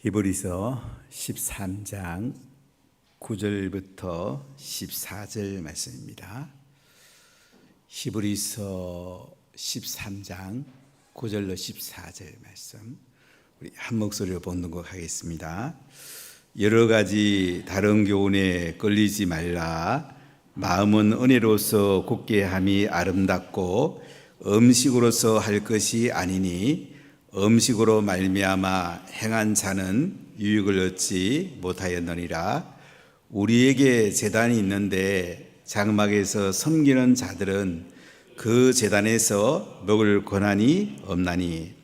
히브리서 13장 9절부터 14절 말씀입니다. 히브리서 13장 9절로 14절 말씀 우리 한 목소리로 봉독하겠습니다. 여러 가지 다른 교훈에 끌리지 말라. 마음은 은혜로서 굳게 함이 아름답고 음식으로서 할 것이 아니니 음식으로 말미암아 행한 자는 유익을 얻지 못하였느니라. 우리에게 제단이 있는데 장막에서 섬기는 자들은 그 제단에서 먹을 권한이 없나니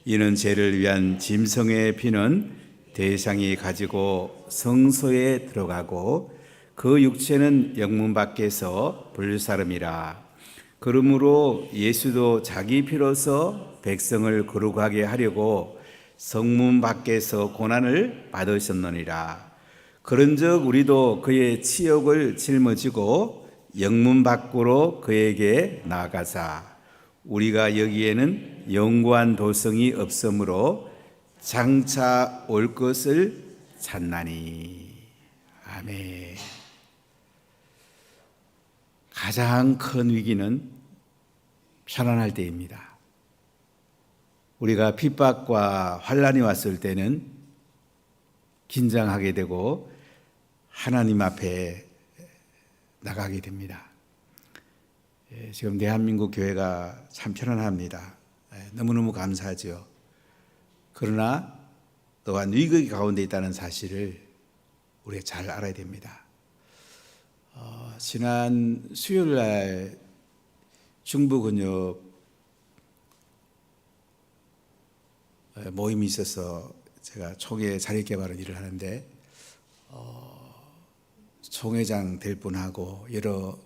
이는 죄를 위한 짐승의 피는 대상이 가지고 성소에 들어가고 그 육체는 영문 밖에서 불사름이라. 그러므로 예수도 자기 피로서 백성을 거룩하게 하려고 성문 밖에서 고난을 받으셨느니라. 그런즉 우리도 그의 치욕을 짊어지고 영문 밖으로 그에게 나아가자. 우리가 여기에는 영구한 도성이 없으므로 장차 올 것을 찾나니. 아멘. 가장 큰 위기는 편안할 때입니다. 우리가 핍박과 환난이 왔을 때는 긴장하게 되고 하나님 앞에 나가게 됩니다. 지금 대한민국 교회가 참 편안합니다. 너무너무 감사하죠. 그러나 또한 위기 가운데 있다는 사실을 우리가 잘 알아야 됩니다. 지난 수요일 날 중부근육 모임이 있어서 제가 총회 자립개발을 일을 하는데 총회장 될 분하고 여러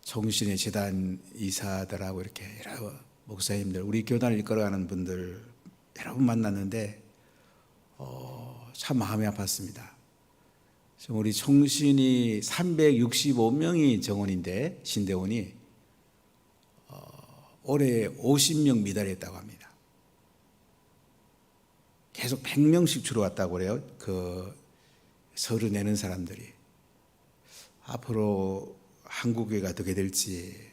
종신의 재단 이사들하고 이렇게 여러 목사님들 우리 교단을 이끌어가는 분들 여러 분 만났는데 참 마음이 아팠습니다. 우리 총신이 365명이 정원인데 신대원이 올해 50명 미달했다고 합니다. 계속 100명씩 줄어왔다고 그래요. 그 서류 내는 사람들이. 앞으로 한국교회가 어떻게 될지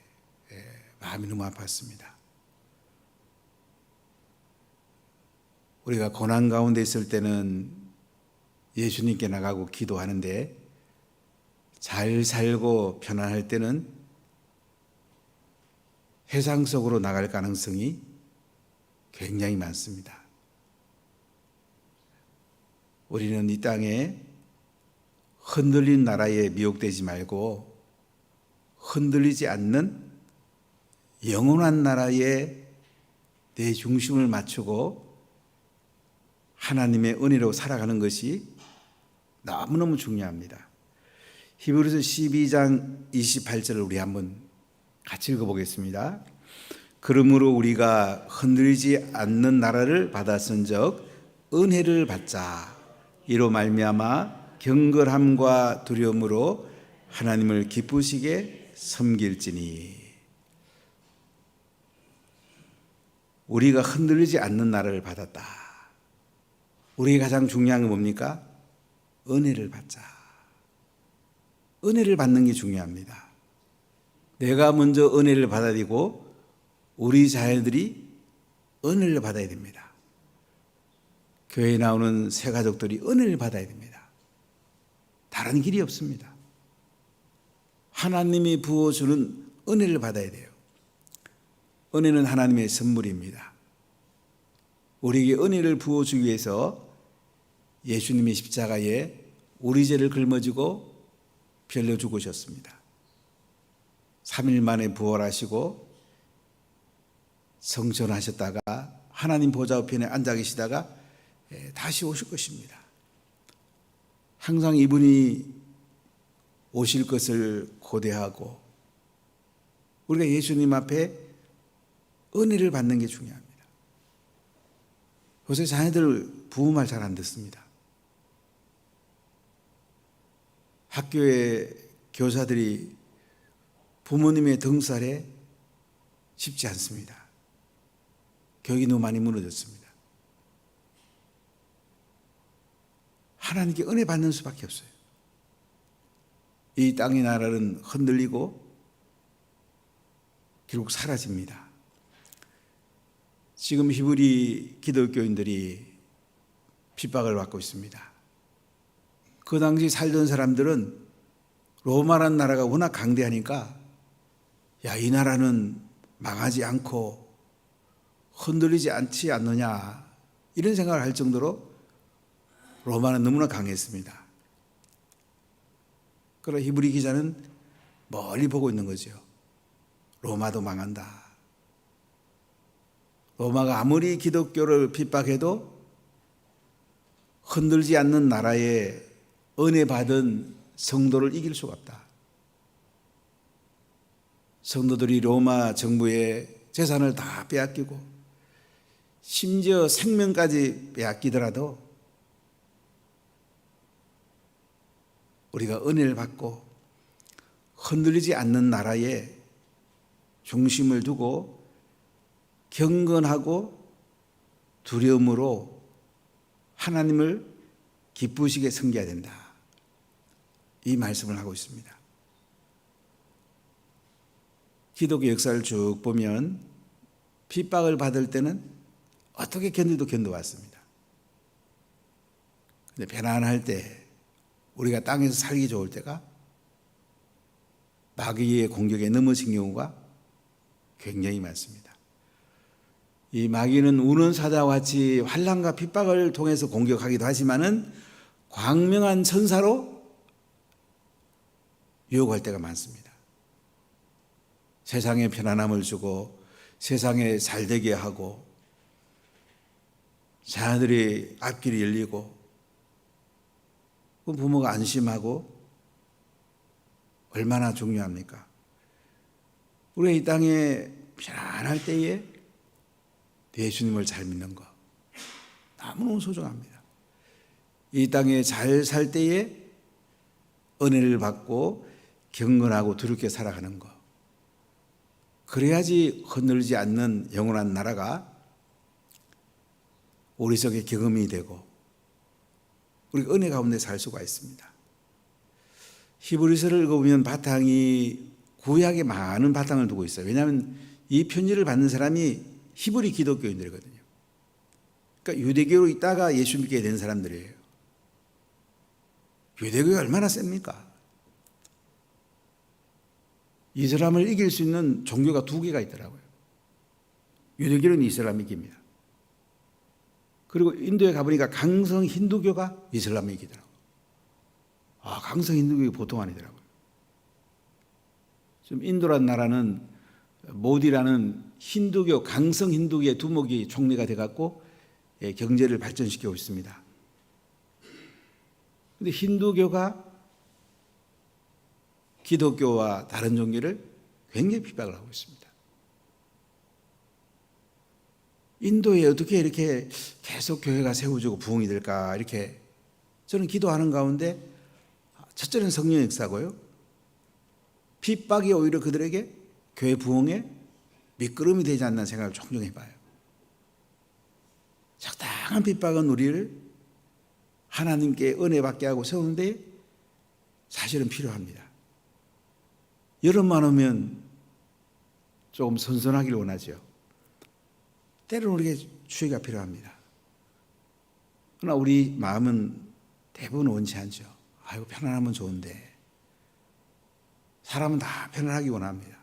마음이 너무 아팠습니다. 우리가 고난 가운데 있을 때는 예수님께 나가고 기도하는데 잘 살고 편안할 때는 회상 속으로 나갈 가능성이 굉장히 많습니다. 우리는 이 땅에 흔들린 나라에 미혹되지 말고 흔들리지 않는 영원한 나라에 내 중심을 맞추고 하나님의 은혜로 살아가는 것이 너무너무 중요합니다. 히브리서 12장 28절을 우리 한번 같이 읽어보겠습니다. 그러므로 우리가 흔들리지 않는 나라를 받았은즉 은혜를 받자. 이로 말미암아 경건함과 두려움으로 하나님을 기쁘시게 섬길지니. 우리가 흔들리지 않는 나라를 받았다. 우리가 가장 중요한 건 뭡니까? 은혜를 받자. 은혜를 받는 게 중요합니다. 내가 먼저 은혜를 받아야 되고 우리 자녀들이 은혜를 받아야 됩니다. 교회에 나오는 새 가족들이 은혜를 받아야 됩니다. 다른 길이 없습니다. 하나님이 부어주는 은혜를 받아야 돼요. 은혜는 하나님의 선물입니다. 우리에게 은혜를 부어주기 위해서 예수님이 십자가에 우리 죄를 짊어지고 별로 죽으셨습니다. 3일 만에 부활하시고 성천하셨다가 하나님 보좌 우편에 앉아 계시다가 다시 오실 것입니다. 항상 이분이 오실 것을 고대하고 우리가 예수님 앞에 은혜를 받는 게 중요합니다. 요새 자녀들 부모말 잘 안 듣습니다. 학교에 교사들이 부모님의 등살에 쉽지 않습니다. 교육이 너무 많이 무너졌습니다. 하나님께 은혜 받는 수밖에 없어요. 이 땅의 나라는 흔들리고 결국 사라집니다. 지금 히브리 기독교인들이 핍박을 받고 있습니다. 그 당시 살던 사람들은 로마라는 나라가 워낙 강대하니까 야, 이 나라는 망하지 않고 흔들리지 않지 않느냐 이런 생각을 할 정도로 로마는 너무나 강했습니다. 그러나 히브리 기자는 멀리 보고 있는 거죠. 로마도 망한다. 로마가 아무리 기독교를 핍박해도 흔들지 않는 나라에 은혜 받은 성도를 이길 수가 없다. 성도들이 로마 정부의 재산을 다 빼앗기고 심지어 생명까지 빼앗기더라도 우리가 은혜를 받고 흔들리지 않는 나라에 중심을 두고 경건하고 두려움으로 하나님을 기쁘시게 섬겨야 된다. 이 말씀을 하고 있습니다. 기독교 역사를 쭉 보면 핍박을 받을 때는 어떻게 견뎌왔습니다. 근데 편안할 때, 우리가 땅에서 살기 좋을 때가 마귀의 공격에 넘어진 경우가 굉장히 많습니다. 이 마귀는 우는 사자와 같이 환난과 핍박을 통해서 공격하기도 하지만은 광명한 천사로 유혹할 때가 많습니다. 세상에 편안함을 주고 세상에 잘되게 하고 자녀들이 앞길이 열리고 부모가 안심하고 얼마나 중요합니까? 우리가 이 땅에 편안할 때에 예수님을 잘 믿는 것 너무너무 소중합니다. 이 땅에 잘 살 때에 은혜를 받고 경건하고 두렵게 살아가는 것, 그래야지 흔들리지 않는 영원한 나라가 우리 속에 경험이 되고 우리가 은혜 가운데 살 수가 있습니다. 히브리서를 읽어보면 바탕이 구약에 많은 바탕을 두고 있어요. 왜냐하면 이 편지를 받는 사람이 히브리 기독교인들이거든요. 그러니까 유대교로 있다가 예수 믿게 된 사람들이에요. 유대교가 얼마나 셉니까? 이슬람을 이길 수 있는 종교가 두 개가 있더라고요. 유대교는 이슬람 이깁니다. 그리고 인도에 가보니까 강성 힌두교가 이슬람을 이기더라고요. 강성 힌두교가 보통 아니더라고요. 지금 인도라는 나라는 모디라는 힌두교, 강성 힌두교의 두목이 총리가 돼갖고 경제를 발전시키고 있습니다. 그런데 힌두교가 기독교와 다른 종교를 굉장히 핍박을 하고 있습니다. 인도에 어떻게 이렇게 계속 교회가 세워지고 부흥이 될까, 이렇게 저는 기도하는 가운데 첫째는 성령의 역사고요, 핍박이 오히려 그들에게 교회 부흥에 미끄럼이 되지 않는 생각을 종종 해봐요. 적당한 핍박은 우리를 하나님께 은혜 받게 하고 세우는데 사실은 필요합니다. 여름만 오면 조금 선선하기를 원하죠. 때로는 우리에게 추위가 필요합니다. 그러나 우리 마음은 대부분 원치 않죠. 아이고, 편안하면 좋은데. 사람은 다 편안하기 원합니다.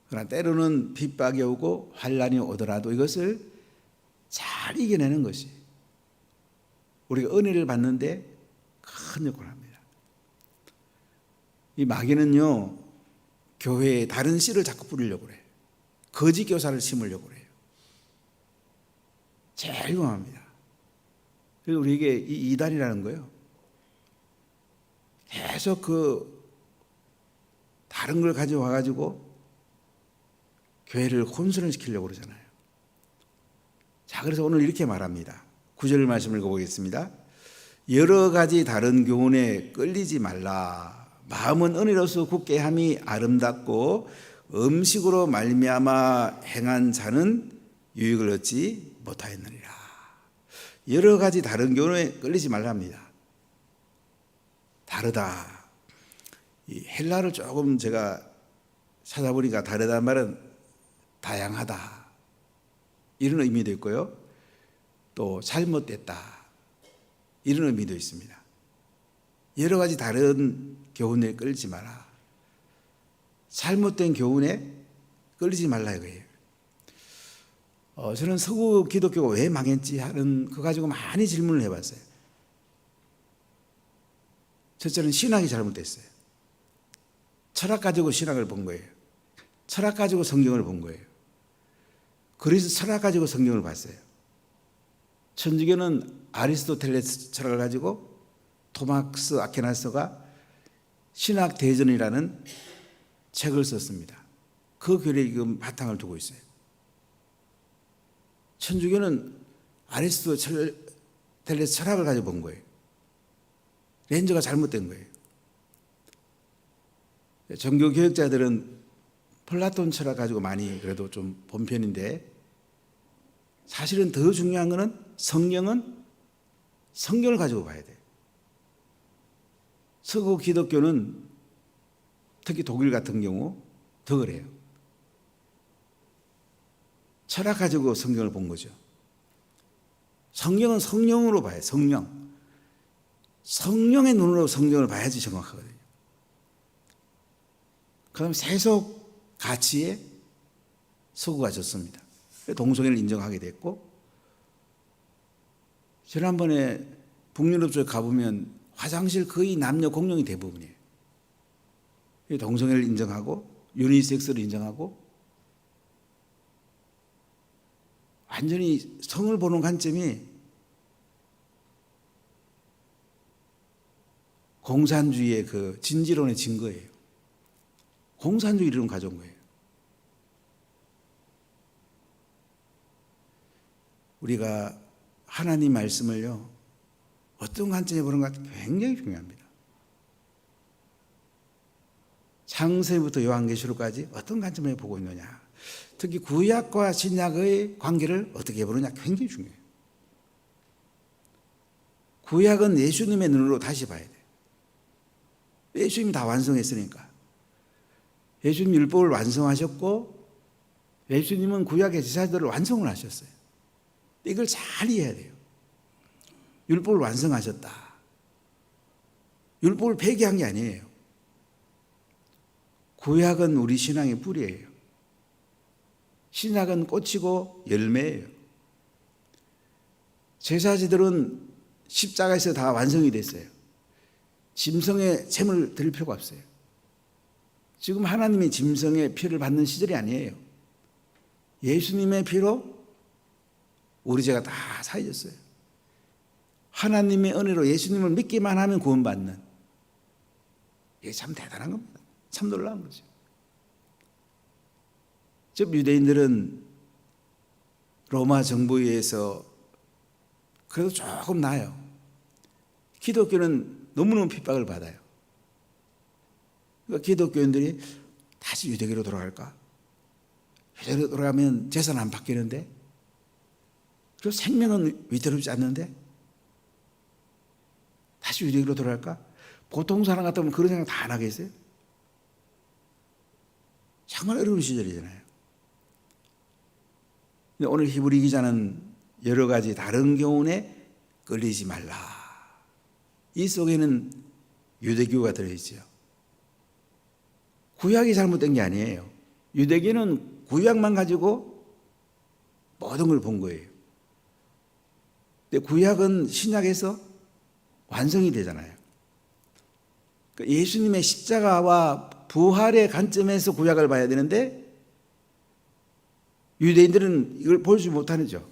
그러나 때로는 핍박이 오고 환난이 오더라도 이것을 잘 이겨내는 것이 우리가 은혜를 받는데 큰 역할을 합니다. 이 마귀는요, 교회에 다른 씨를 자꾸 뿌리려고 그래요. 거짓 교사를 심으려고 그래요. 제일 위험합니다. 그래서 우리에게 이 이단이라는 거예요. 계속 다른 걸 가져와가지고 교회를 혼선을 시키려고 그러잖아요. 자, 그래서 오늘 이렇게 말합니다. 9절 말씀을 읽어보겠습니다. 여러 가지 다른 교훈에 끌리지 말라. 마음은 은혜로서 굳게 함이 아름답고 음식으로 말미암아 행한 자는 유익을 얻지 못하였느니라. 여러 가지 다른 교훈에 끌리지 말라 합니다. 다르다. 이 헬라를 조금 제가 찾아보니까 다르다는 말은 다양하다. 이런 의미도 있고요. 또 잘못됐다. 이런 의미도 있습니다. 여러 가지 다른 교훈에 끌지 마라. 잘못된 교훈에 끌리지 말라 이거예요. 저는 서구 기독교가 왜 망했지 하는 거 가지고 많이 질문을 해봤어요. 첫째는 신학이 잘못됐어요. 철학 가지고 신학을 본 거예요. 철학 가지고 성경을 본 거예요. 그래서 철학 가지고 성경을 봤어요. 천주교는 아리스토텔레스 철학을 가지고 토마스 아퀴나스가 신학 대전이라는 책을 썼습니다. 그 교리에 지금 바탕을 두고 있어요. 천주교는 아리스토텔레스 철학을 가지고 본 거예요. 렌즈가 잘못된 거예요. 종교 교육자들은 플라톤 철학 가지고 많이 그래도 좀 본 편인데, 사실은 더 중요한 것은 성경을 가지고 봐야 돼요. 서구 기독교는 특히 독일 같은 경우 더 그래요. 철학 가지고 성경을 본 거죠. 성경은 성령으로 봐요. 성령의 눈으로 성경을 봐야지 정확하거든요. 그다음 세속 가치에 서구가 졌습니다. 동성애를 인정하게 됐고, 지난번에 북유럽 쪽에 가보면 화장실 거의 남녀 공용이 대부분이에요. 동성애를 인정하고 유니섹스를 인정하고, 완전히 성을 보는 관점이 공산주의의 그 진지론의 증거예요. 공산주의 이론 가져온 거예요. 우리가 하나님 말씀을요, 어떤 관점에 보는가 굉장히 중요합니다. 창세부터 요한계시록까지 어떤 관점에 보고 있느냐, 특히 구약과 신약의 관계를 어떻게 보느냐 굉장히 중요해요. 구약은 예수님의 눈으로 다시 봐야 돼요. 예수님이 다 완성했으니까. 예수님 율법을 완성하셨고, 예수님은 구약의 제사들을 완성을 하셨어요. 이걸 잘 이해해야 돼요. 율법을 완성하셨다. 율법을 폐기한 게 아니에요. 구약은 우리 신앙의 뿌리예요. 신약은 꽃이고 열매예요. 제사지들은 십자가에서 다 완성이 됐어요. 짐승의 셈을 드릴 필요가 없어요. 지금 하나님이 짐승의 피를 받는 시절이 아니에요. 예수님의 피로 우리 죄가 다 사해졌어요. 하나님의 은혜로 예수님을 믿기만 하면 구원받는, 이게 참 대단한 겁니다. 참 놀라운 거죠. 즉 유대인들은 로마 정부에 의해서 그래도 조금 나아요. 기독교는 너무너무 핍박을 받아요. 그러니까 기독교인들이 다시 유대교로 돌아갈까? 유대교로 돌아가면 재산 안 바뀌는데, 그리고 생명은 위태롭지 않는데 다시 유대교로 돌아갈까? 보통 사람 같으면 그런 생각 다 안 하겠어요? 정말 어려운 시절이잖아요. 근데 오늘 히브리 기자는 여러 가지 다른 교훈에 끌리지 말라. 이 속에는 유대교가 들어있죠. 구약이 잘못된 게 아니에요. 유대교는 구약만 가지고 모든 걸 본 거예요. 근데 구약은 신약에서 완성이 되잖아요. 그러니까 예수님의 십자가와 부활의 관점에서 구약을 봐야 되는데, 유대인들은 이걸 보지 못하죠.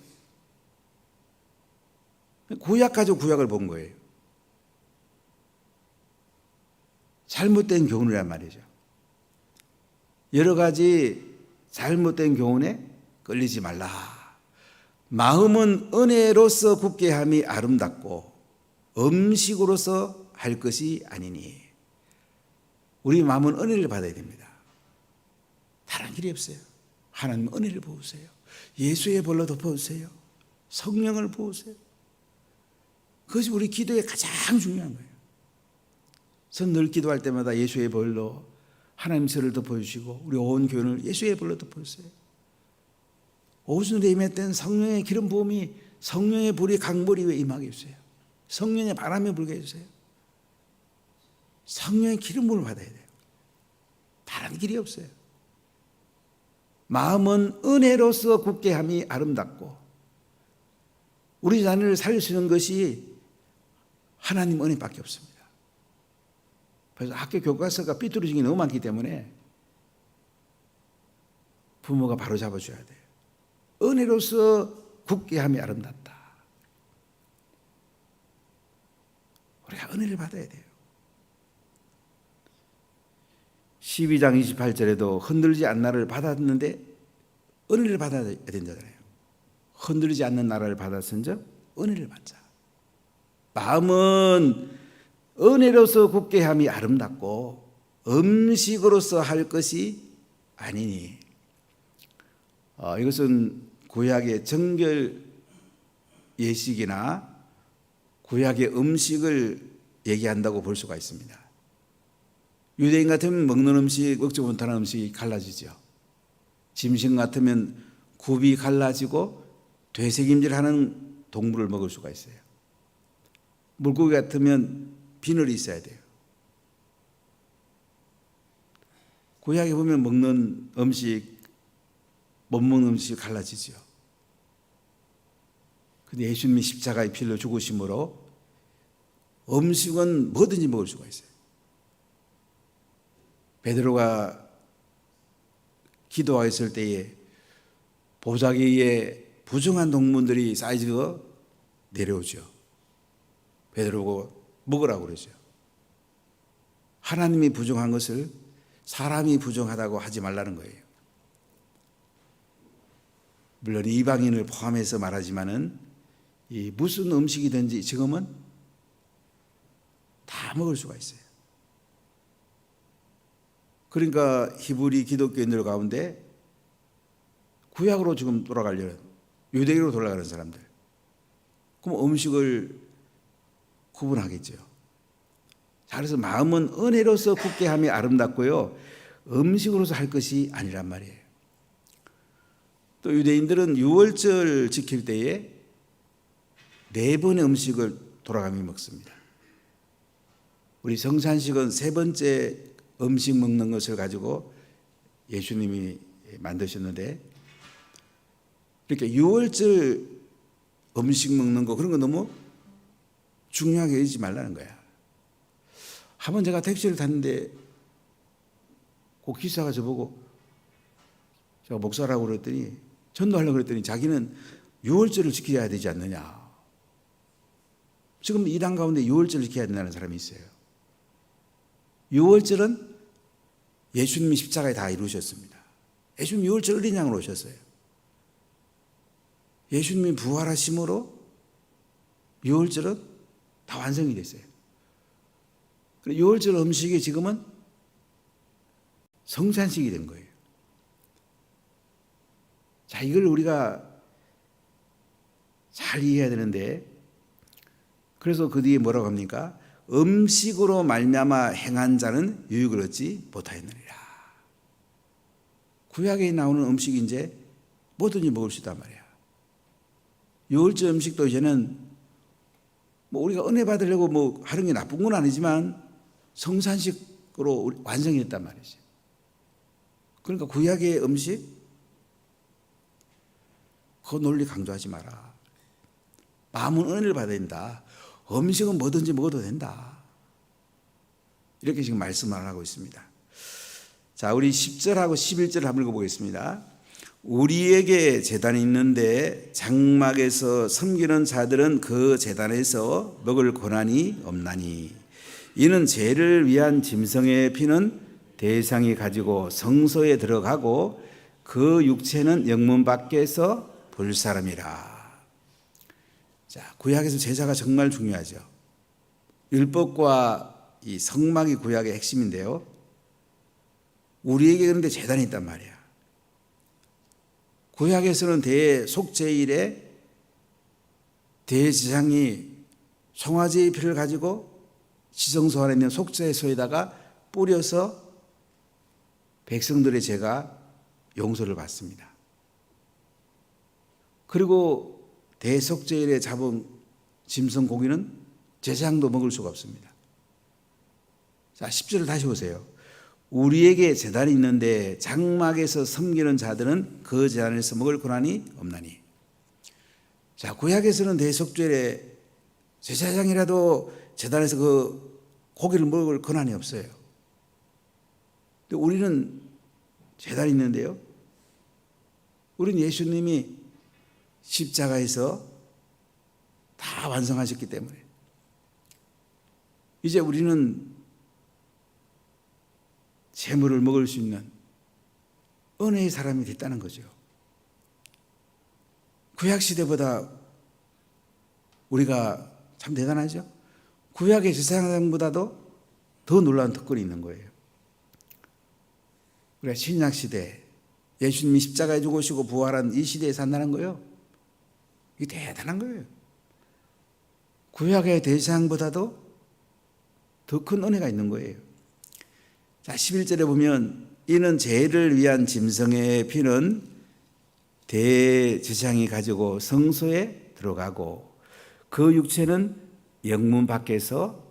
구약 가지고 구약을 본 거예요. 잘못된 교훈이란 말이죠. 여러 가지 잘못된 교훈에 끌리지 말라. 마음은 은혜로서 굳게 함이 아름답고 음식으로서 할 것이 아니니. 우리 마음은 은혜를 받아야 됩니다. 다른 길이 없어요. 하나님 은혜를 부으세요. 예수의 벌로 덮어주세요. 성령을 부으세요. 그것이 우리 기도에 가장 중요한 거예요. 전 늘 기도할 때마다 예수의 벌로 하나님 설을 덮어주시고 우리 온 교회를 예수의 벌로 덮어주세요. 오순절에 임했던 성령의 기름 부음이 성령의 불이 강보리 위에 임하게 해주세요. 성령의 바람이 불게 해주세요. 성령의 기름 부음을 받아야 돼요. 다른 길이 없어요. 마음은 은혜로서 굳게 함이 아름답고 우리 자녀를 살릴 수 있는 것이 하나님 은혜밖에 없습니다. 그래서 학교 교과서가 삐뚤어진 게 너무 많기 때문에 부모가 바로 잡아줘야 돼요. 은혜로서 굳게 함이 아름답다. 우리가 은혜를 받아야 돼요. 12장 28절에도 흔들리지 않는 나라를 받았는데 은혜를 받아야 된다잖아요. 흔들리지 않는 나라를 받았은즉 은혜를 받자. 마음은 은혜로서 굳게 함이 아름답고 음식으로서 할 것이 아니니. 이것은 구약의 정결 예식이나 구약의 음식을 얘기한다고 볼 수가 있습니다. 유대인 같으면 먹는 음식, 먹지 못하는 음식이 갈라지죠. 짐승 같으면 굽이 갈라지고 되새김질하는 동물을 먹을 수가 있어요. 물고기 같으면 비늘이 있어야 돼요. 구약에 보면 먹는 음식, 못 먹는 음식이 갈라지죠. 근데 예수님이 십자가의 피로 죽으심으로 음식은 뭐든지 먹을 수가 있어요. 베드로가 기도했을 때에 보자기 위에 부정한 동물들이 쌓여서 내려오죠. 베드로가 먹으라고 그러죠. 하나님이 부정한 것을 사람이 부정하다고 하지 말라는 거예요. 물론 이방인을 포함해서 말하지만은 이 무슨 음식이든지 지금은 다 먹을 수가 있어요. 그러니까 히브리 기독교인들 가운데 구약으로 지금 돌아가려는 유대교로 돌아가는 사람들, 그럼 음식을 구분하겠죠. 자, 그래서 마음은 은혜로서 굳게 함이 아름답고요, 음식으로서 할 것이 아니란 말이에요. 또 유대인들은 유월절 지킬 때에 4번의 음식을 돌아가며 먹습니다. 우리 성찬식은 3번째 음식 먹는 것을 가지고 예수님이 만드셨는데, 이렇게 유월절 음식 먹는 거 그런 거 너무 중요하게 여기지 말라는 거야. 한번 제가 택시를 탔는데 그 기사가 저보고, 제가 목사라고 그랬더니 전도하려고 그랬더니 자기는 유월절을 지켜야 되지 않느냐. 지금 이단 가운데 유월절을 지켜야 된다는 사람이 있어요. 유월절은 예수님이 십자가에 다 이루셨습니다. 예수님 유월절 어린 양으로 오셨어요. 예수님이 부활하심으로 유월절은 다 완성이 됐어요. 유월절 음식이 지금은 성찬식이 된 거예요. 자, 이걸 우리가 잘 이해해야 되는데, 그래서 그 뒤에 뭐라고 합니까? 음식으로 말미암아 행한 자는 유익을 얻지 못하였느니라. 구약에 나오는 음식이 이제 뭐든지 먹을 수 있단 말이야. 유월절 음식도 이제는 뭐 우리가 은혜 받으려고 뭐 하는 게 나쁜 건 아니지만 성산식으로 완성이 됐단 말이지. 그러니까 구약의 음식 그 논리 강조하지 마라. 마음은 은혜를 받아야 된다. 음식은 뭐든지 먹어도 된다. 이렇게 지금 말씀을 하고 있습니다. 자, 우리 10절하고 11절 한번 읽어보겠습니다. 우리에게 제단이 있는데 장막에서 섬기는 자들은 그 제단에서 먹을 권한이 없나니, 이는 죄를 위한 짐승의 피는 대상이 가지고 성소에 들어가고 그 육체는 영문 밖에서 불사람이라. 자, 구약에서 제사가 정말 중요하죠. 율법과 이 성막이 구약의 핵심인데요, 우리에게 그런데 제단이 있단 말이야. 구약에서는 대속제일에 대제사장이 송아지의 피를 가지고 지성소 안에 있는 속죄소에다가 뿌려서 백성들의 죄가 용서를 받습니다. 그리고 대속죄일에 잡은 짐승 고기는 제사장도 먹을 수가 없습니다. 자, 10절을 다시 보세요. 우리에게 제단이 있는데 장막에서 섬기는 자들은 그 제단에서 먹을 권한이 없나니. 자, 구약에서는 대속죄일에 제사장이라도 제단에서 그 고기를 먹을 권한이 없어요. 근데 우리는 제단이 있는데요. 우리는 예수님이 십자가에서 다 완성하셨기 때문에 이제 우리는 제물을 먹을 수 있는 은혜의 사람이 됐다는 거죠. 구약 시대보다 우리가 참 대단하죠. 구약의 제사장보다도 더 놀라운 특권이 있는 거예요. 우리가 신약 시대 예수님이 십자가에 죽으시고 부활한 이 시대에 산다는 거예요. 이게 대단한 거예요. 구약의 대제사장보다도 더 큰 은혜가 있는 거예요. 자, 11절에 보면 이는 죄를 위한 짐승의 피는 대제사장이 가지고 성소에 들어가고 그 육체는 영문 밖에서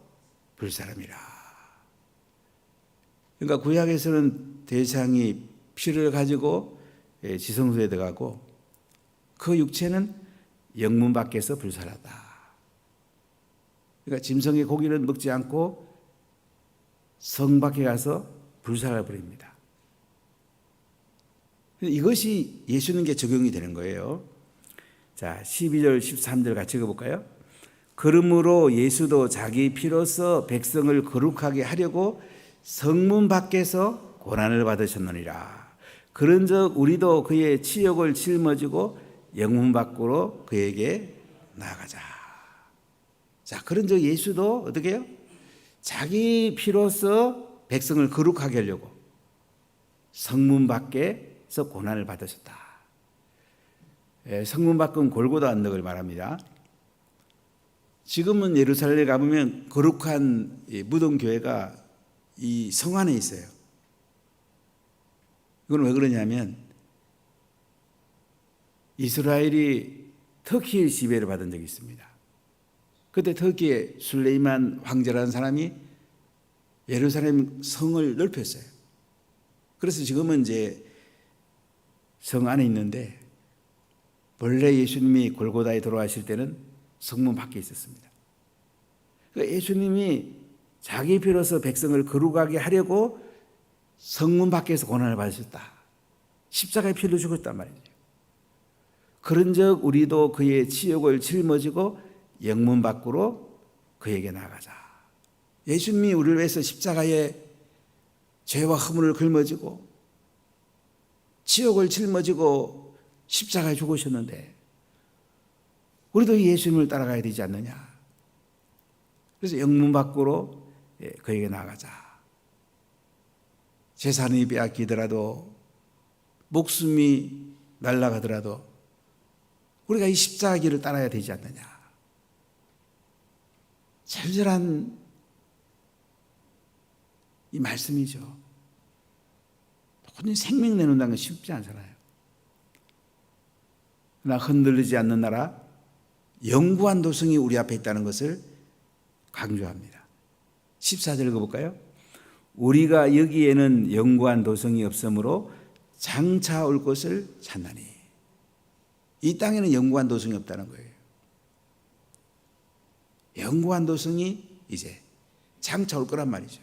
불사람이라. 그러니까 구약에서는 대제사장이 피를 가지고 지성소에 들어가고 그 육체는 영문 밖에서 불살하다. 그러니까 짐승의 고기는 먹지 않고 성 밖에 가서 불살아 버립니다. 이것이 예수님께 적용이 되는 거예요. 자, 12절 13절 같이 읽어볼까요? 그러므로 예수도 자기 피로서 백성을 거룩하게 하려고 성문 밖에서 고난을 받으셨느니라. 그런즉 우리도 그의 치욕을 짊어지고 영문 밖으로 그에게 나아가자. 자, 그런즉 예수도 어떻게 해요? 자기 피로서 백성을 거룩하게 하려고 성문 밖에서 고난을 받으셨다. 성문 밖은 골고다 언덕을 말합니다. 지금은 예루살렘에 가보면 거룩한 무덤교회가 이 성 안에 있어요. 이건 왜 그러냐면 이스라엘이 터키의 지배를 받은 적이 있습니다. 그때 터키의 술레이만 황제라는 사람이 예루살렘 성을 넓혔어요. 그래서 지금은 이제 성 안에 있는데 원래 예수님이 골고다에 돌아가실 때는 성문 밖에 있었습니다. 그러니까 예수님이 자기 피로서 백성을 거룩하게 하려고 성문 밖에서 고난을 받으셨다. 십자가의 피를 죽었단 말이죠. 그런즉 우리도 그의 치욕을 짊어지고 영문 밖으로 그에게 나가자. 예수님이 우리를 위해서 십자가에 죄와 허물을 짊어지고 치욕을 짊어지고 십자가에 죽으셨는데 우리도 예수님을 따라가야 되지 않느냐. 그래서 영문 밖으로 그에게 나가자. 재산이 빼앗기더라도 목숨이 날아가더라도 우리가 이 십자가 길을 따라야 되지 않느냐. 절절한 이 말씀이죠. 본인 생명 내놓는다는 건 쉽지 않잖아요. 그러나 흔들리지 않는 나라, 영구한 도성이 우리 앞에 있다는 것을 강조합니다. 14절 읽어볼까요? 우리가 여기에는 영구한 도성이 없으므로 장차 올 것을 찾나니. 이 땅에는 영구한 도성이 없다는 거예요. 영구한 도성이 이제 장차 올 거란 말이죠.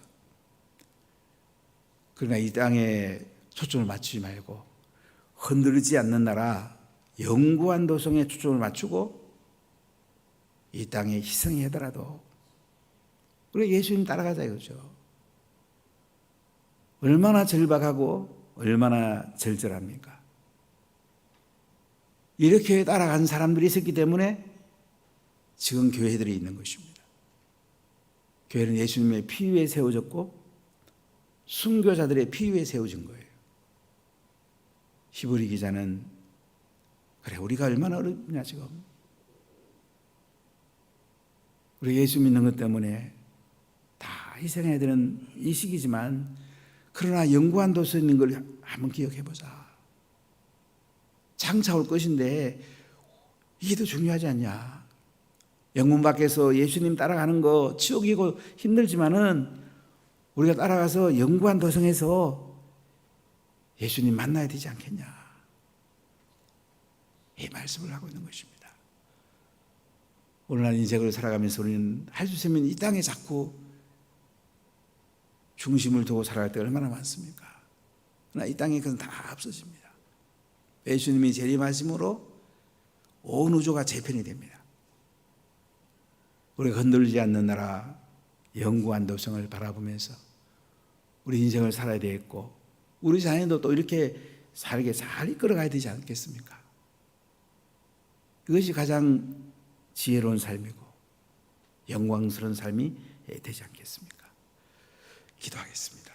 그러나 이 땅에 초점을 맞추지 말고 흔들리지 않는 나라, 영구한 도성에 초점을 맞추고 이 땅에 희생이 하더라도 우리 예수님 따라가자 이거죠. 얼마나 절박하고 얼마나 절절합니까? 이렇게 따라간 사람들이 있었기 때문에 지금 교회들이 있는 것입니다. 교회는 예수님의 피 위에 세워졌고 순교자들의 피 위에 세워진 거예요. 히브리 기자는 그래 우리가 얼마나 어렵냐 지금. 우리 예수 믿는 것 때문에 다 희생해야 되는 이 시기지만 그러나 영구한 도서에 있는 걸 한번 기억해 보자. 장차 올 것인데 이게 더 중요하지 않냐. 영문 밖에서 예수님 따라가는 거 지옥이고 힘들지만은 우리가 따라가서 영구한 도성에서 예수님 만나야 되지 않겠냐. 이 말씀을 하고 있는 것입니다. 오늘날 인생을 살아가면서 우리는 할 수 있으면 이 땅에 자꾸 중심을 두고 살아갈 때가 얼마나 많습니까? 그러나 이 땅에 그건 다 없어집니다. 예수님이 재림하심으로 온 우주가 재편이 됩니다. 우리가 흔들리지 않는 나라 영구한 도성을 바라보면서 우리 인생을 살아야 되겠고 우리 자녀도 또 이렇게 살게 잘 이끌어가야 되지 않겠습니까? 이것이 가장 지혜로운 삶이고 영광스러운 삶이 되지 않겠습니까? 기도하겠습니다.